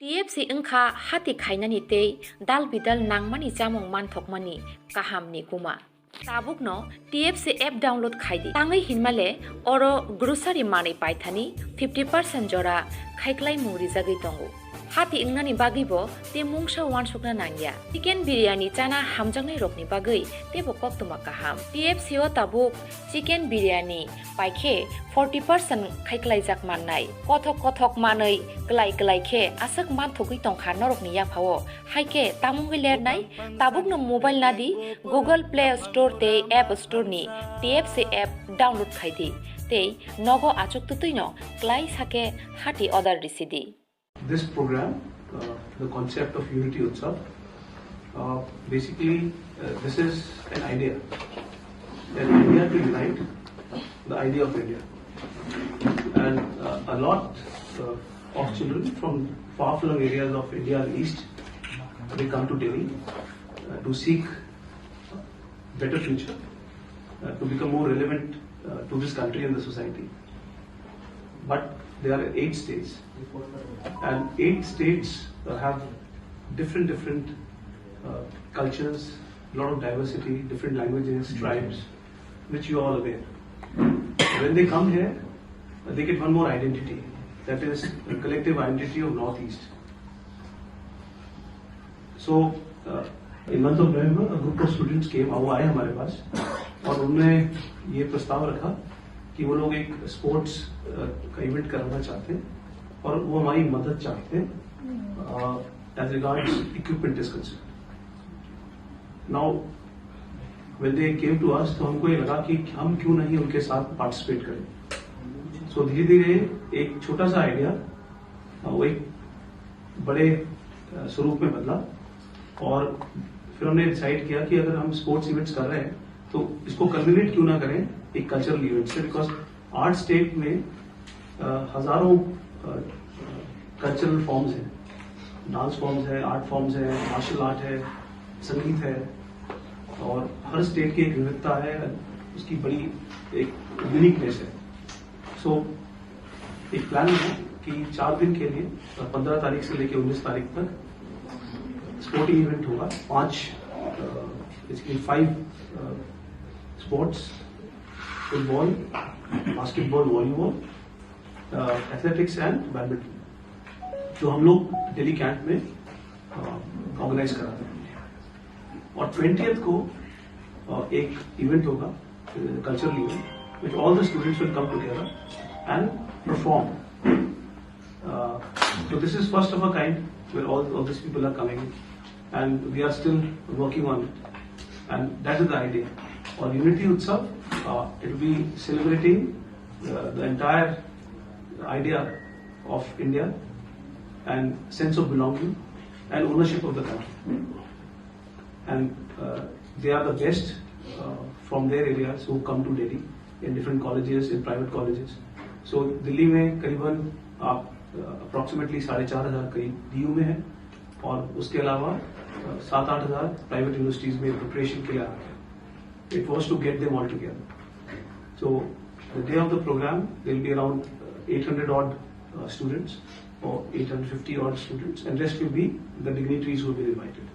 TFC engkha hati khainani tei dal bidal nangmani jamung manthokmani kahamni kuma. Tabukno TFC app download khaidi. Tangai hinmale oro grocery mani paithani 50% jora khaiklai muri jagai tongo. Hati ingnani bagibo te mungsa wansukna nangya. Chicken biryani chana hamjangnai rokni bagai tebo koktuma kaham. TFC o tabuk chicken biryani paikhe 40% khaiklai jak mannai. Kothok manai klai khe asak manthogui tongkha norokni yakphao. Haike tamungui lernai tabukno mobile nadi Google Play Store te App Store ni TFC app download khaidi. Te nogo achuk tutuino klai sake hati order risidi. This program, the concept of Unity Utsav, basically this is an idea to unite the idea of India. And a lot of children from far-flung areas of India and East, they come to Delhi to seek better future, to become more relevant to this country and the society. But there are 8 states, and 8 states have different cultures, a lot of diversity, different languages, tribes, which you are all aware. When they come here, they get one more identity, that is the collective identity of Northeast. So, in month of November, a group of students came, वो आए हमारे पास, और उन्होंने ये प्रस्ताव रखा कि वो लोग एक स्पोर्ट्स का इवेंट कराना चाहते हैं और वो हमारी मदद चाहते हैं as regards equipment is concerned. Now when they came to us, तो हमको ये लगा कि हम क्यों नहीं उनके साथ पार्टिसिपेट करें. सो धीरे धीरे एक छोटा सा आइडिया वो एक बड़े स्वरूप में बदला, और फिर हमने डिसाइड किया कि अगर हम स्पोर्ट्स इवेंट्स कर रहे हैं तो इसको कम्युनिकेट क्यों ना करें एक कल्चरल इवेंट से. बिकॉज आर्ट स्टेट में हजारों कल्चरल फॉर्म्स हैं, डांस फॉर्म्स है, आर्ट फॉर्म्स है, मार्शल आर्ट है, संगीत है, और हर स्टेट की एक विविधता है, उसकी बड़ी एक यूनिकनेस है. सो एक प्लान है कि 4 दिन के लिए 15 तारीख से लेकर 19 तारीख तक स्पोर्टिंग इवेंट होगा. 5 sports, football, basketball, volleyball, athletics and badminton, जो हम लोग दिल्ली कैंप में ऑर्गेनाइज कराते हैं. और 20th को एक इवेंट होगा, cultural event, which all the students will come together and perform. So this is first of a kind where all these people are coming, and we are still working on it, and that is the idea. Or Unity Utsav, it will be celebrating the entire idea of India and sense of belonging and ownership of the country. And they are the best from their areas who come to Delhi in different colleges, in private colleges. So Delhi में करीबन आप approximately 4,500 करीब DU में है, और उसके अलावा 7-8 हज़ार प्राइवेट यूनिवर्सिटीज में प्रिपरेशन के लिए आते हैं. It was to get them all together. So the day of the program, there will be around 800 odd students or 850 odd students, and rest will be the dignitaries who will be invited.